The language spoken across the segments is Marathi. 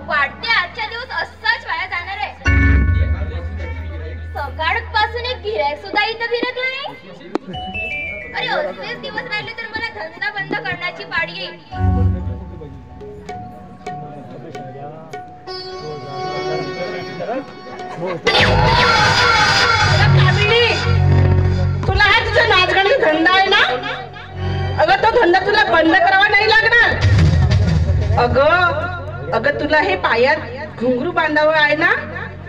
वाटते आजच्या दिवस असाच वाया जाणार आहे. सकाळपासून एक गिऱ्हाईक सुद्धा इथं फिरत नाही. अरे असेच दिवस राहिले तर मला धंदा बंद करण्याची पाळी येईल. तुला हा तुझा नाचगाण्याचा धंदा आहे ना? अगं तो धंदा तुला बंद करावा नाही लागणार. अगं तुला हे पायात घुंगरू बांधावं आहे ना?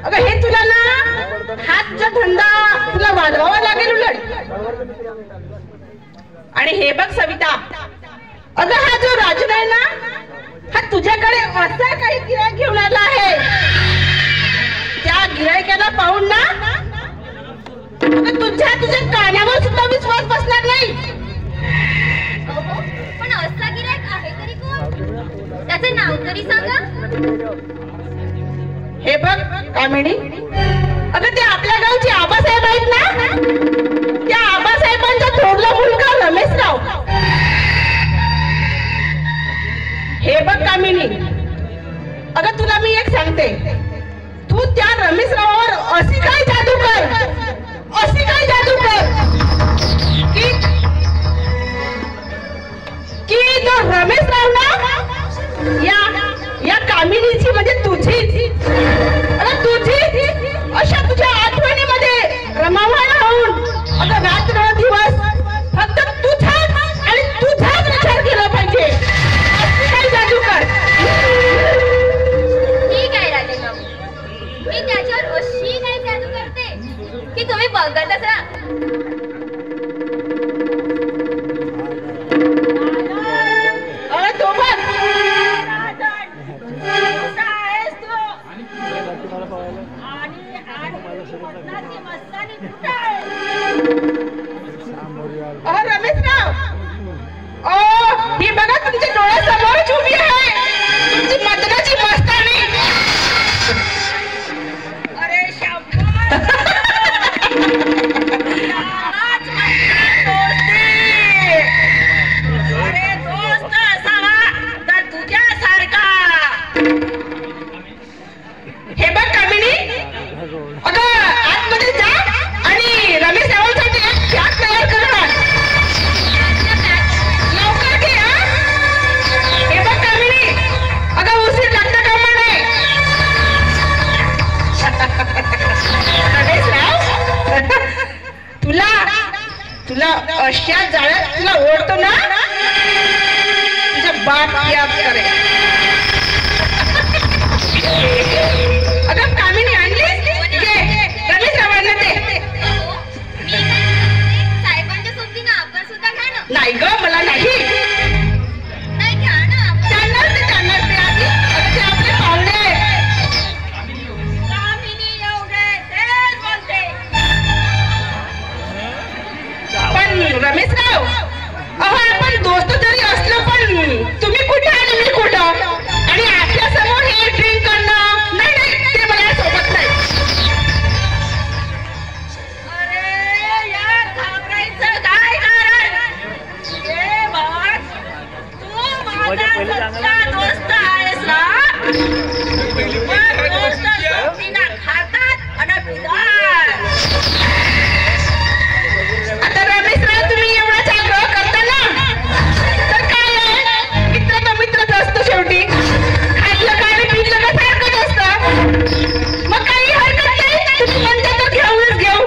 अगं हे तुला ना हातचा धंदा तुला वाढवावा लागेल उलट. आणि हे बघ सविता, अगं हा जो राजन आहे ना, हा तुझ्याकडे असा काही गिऱ्हाईक घेऊन आला आहे. त्या गिऱ्हाईकाला पाहून ना तुझ्या कानावर सुद्धा विश्वास बसणार नाही. पण असा गिऱ्हाईक आहे तरी कोण? त्याचे नाव तरी सांगा. हे बघ कामिनी, अगं ते आपल्या गावचे आबासाहेब आहेत ना, त्या आबासाहेबांचा थोरला मुलगा रमेशराव. हे बघ कामिनी, अगं तुला मी एक सांगते, तू त्या रमेशरावावर अशी काय जादू कर की तो रमेशराव ना या कामिनीची म्हणजे तुझी अशा तुझ्या आठवणीमध्ये रमावायला होऊन अगं रात्र दिवस फक्त तुझाच विचार केला पाहिजे. काय जादू कर. ठीक आहे राजेंद्र, मी त्याच्यावर अशी काय जादू करते की तुम्ही बघतच राहा. तो बघ रमेशराव, ही बघा तुमच्या डोळ्यासमोरच उभी आहे तुमची मतदाची मस्तानी. अरे अरे दोस्त असावा तर तुझ्यासारखा. हे बघ कामिनी, अगं आतमध्ये जा आणि रमेशरावांसाठी एक पॅक तयार कर ना. लवकर घे. हे बघ कामिनी, अगं उशीर लागता कामा नये. रमेशराव, तुला अशा जाळ्यात तुला ओढतो ना, तुझा बाप याद करे. अगं कामिनी आणली रमेशरावांना ते. साहेबांच्या सोबतीनं आपण सुद्धा घ्या ना. नाही ग, मला नाही. नाही घ्या ना. जाणार ते आधी अगदी आपले पाहुणे. पण रमेशराव, अहो आपण दोस्त जरी असलो पण तुम्ही कुठे आणि मी कुठं, आणि आपल्या समोर हे ड्रिंक करणं नाही, ते मला सोबत नाही. अरे यार, घाबरायचं काय कारण? हे बघ, तू माझा सच्चा दोस्त आहेस ना. दोस्त सोबतीनं खातात आणि पितात. आता रमेशराव, तुम्ही एवढा आग्रह करता ना, तर काय आहे, मित्र तर मित्रच असतो शेवटी. खाल्लं काय आणि पिल्लं का सारखंच असतं. मग काही हरकत नाही, तुम्ही म्हणता तर घेऊनच घेऊ.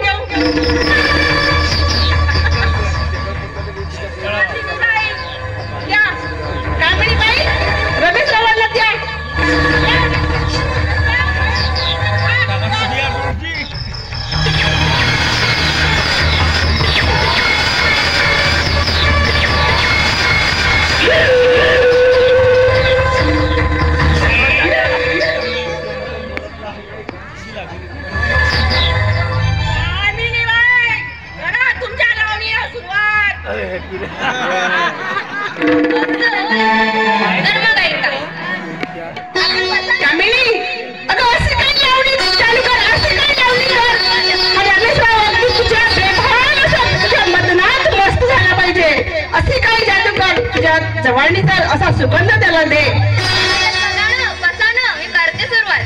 द्या कामिनी बाई, रमेशरावांना द्या. असे काही जादू कर तुझ्यात जवानीचा असा सुगंध त्याला दे. बघा ना, बसा ना, मी करते सुरुवात.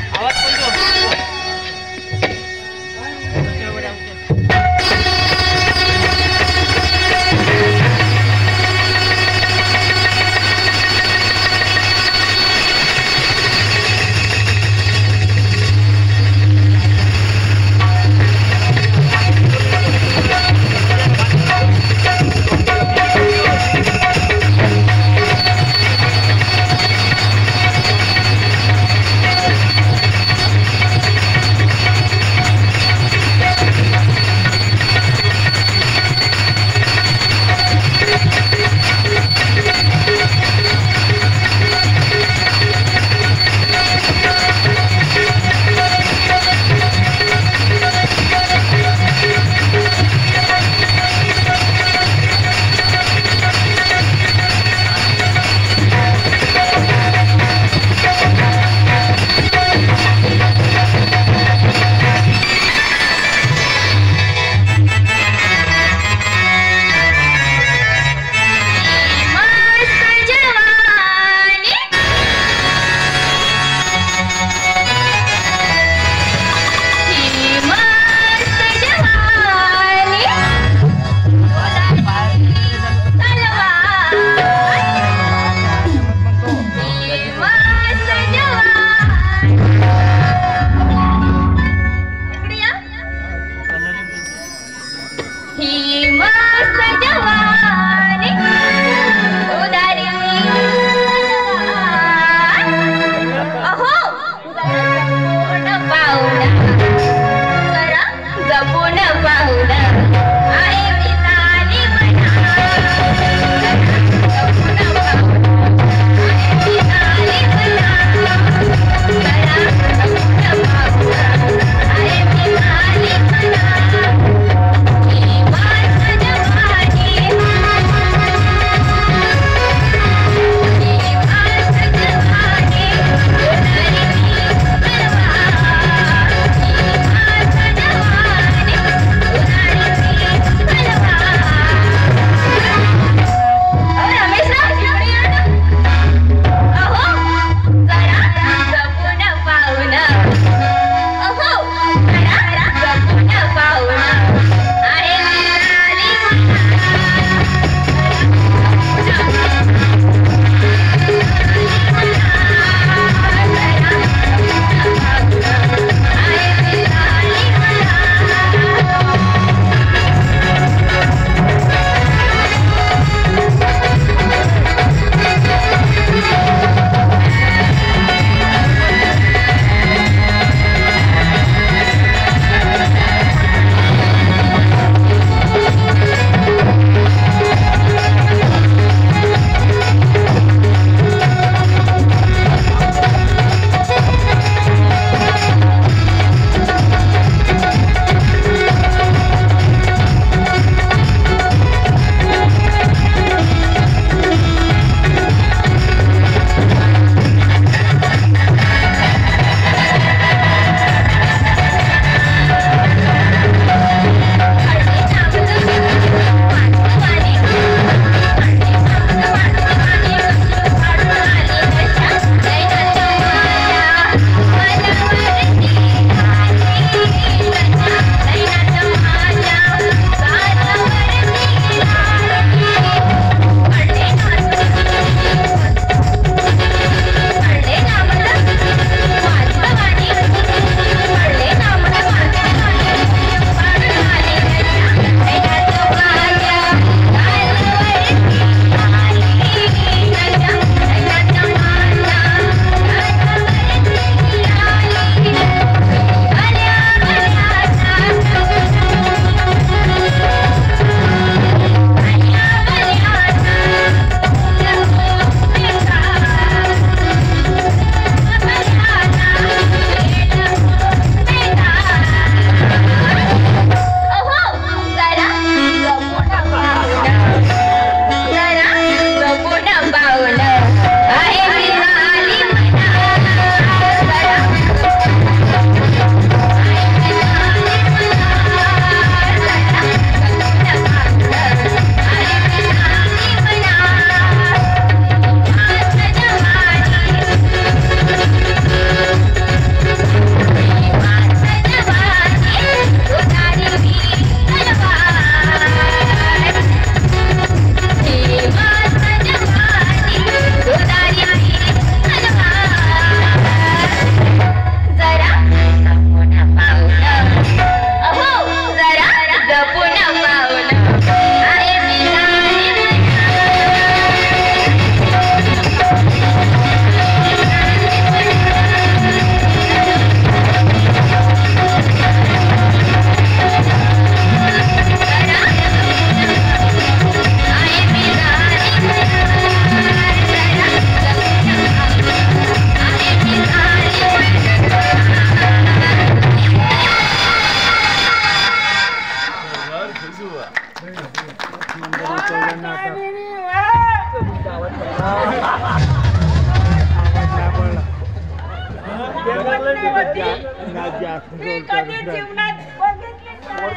मी कधी जीवनात बघितलीच नाही.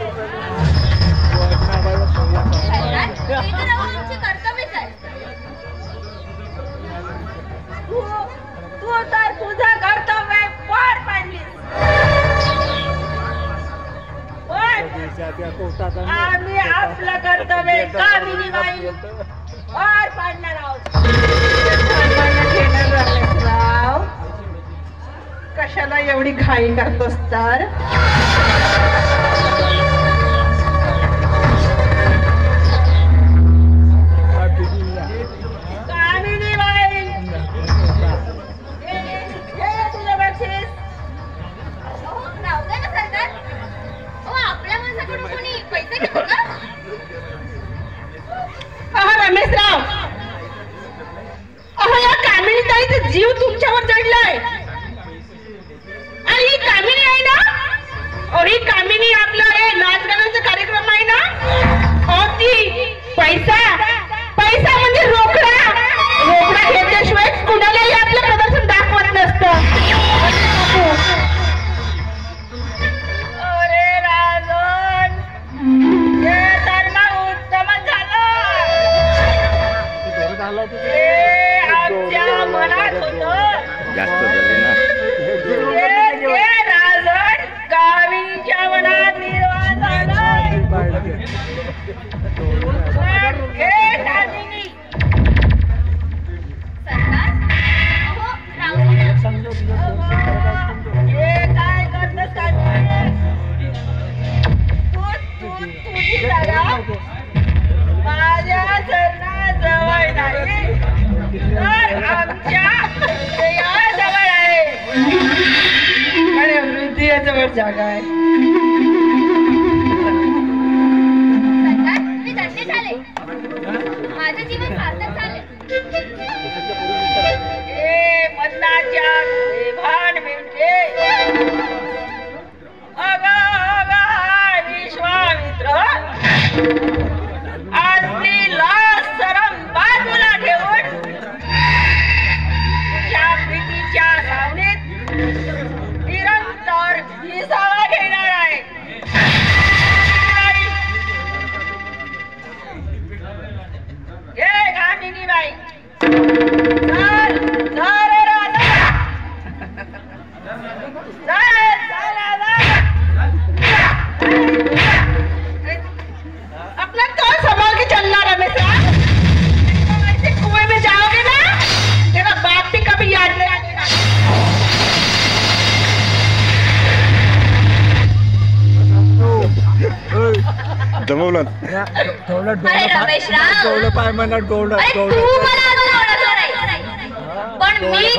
सरकार, हे तर अहो आमचे कर्तव्यच आहे. तू तर तुझं कर्तव्य पार पाडलीस. पण आम्ही आपलं कर्तव्य कामिनीबाई पार पाडणार आहोत. राव, कशाला एवढी घाई करतोस तर? कामिनीबाई, हे तुझं बक्षीस. अहो, राहू द्या ना सरकार. अहो, आपल्या माणसाकडून कोणी पैसे घेतो का? रमेशराव, अहो या कामिनी ताईचा जीव तुमच्यावर जडलाय. आणि ही कामिनी आहे ना, अहो ही कामिनी आपला हे नाचगाण्याचा कार्यक्रम आहे ना, अहो ती पैसा पैसा म्हणजे रोकडा घेतल्याशिवाय कुणालाही आपलं प्रदर्शन दाखवत नसतं. अरे राजन, हे तर मग उत्तमच झालं. हे आमच्या मनात होतं. जास्त झाले ना. हे राजन कामिनीच्या मनात निर्माण झालं. पण हे कामिनी, सरकार, अहो, राहू द्या ना. हे काय करतोस कामिनी? तुझी जागा माझ्या चरणाजवळ नाही, तर आमच्या हृदयाजवळ आहे. आणि हृदयाजवळ जागा आहे. सरकार, मी धन्य झाले. माझं जीवन सार्थक झाले. हे मदनाच्या भान मिळते. विश्वामित्र आपली लाज सरम बाजूला ठेवून तुझ्या प्रीतीच्या सावलीत निरंतर विसावा घेणार आहे. हे कामिनीबाई, चल चल राजा, चल राजा. अपना तो संभाल के चलना रमेश. ऐसे कुएं में जाओगे ना, तेरा बाप भी कभी याद नहीं आएगा. जमवलं. अरे रमेशराव, पाय म्हणत अरे तू मला अजून ओळखलं नाही, पण मी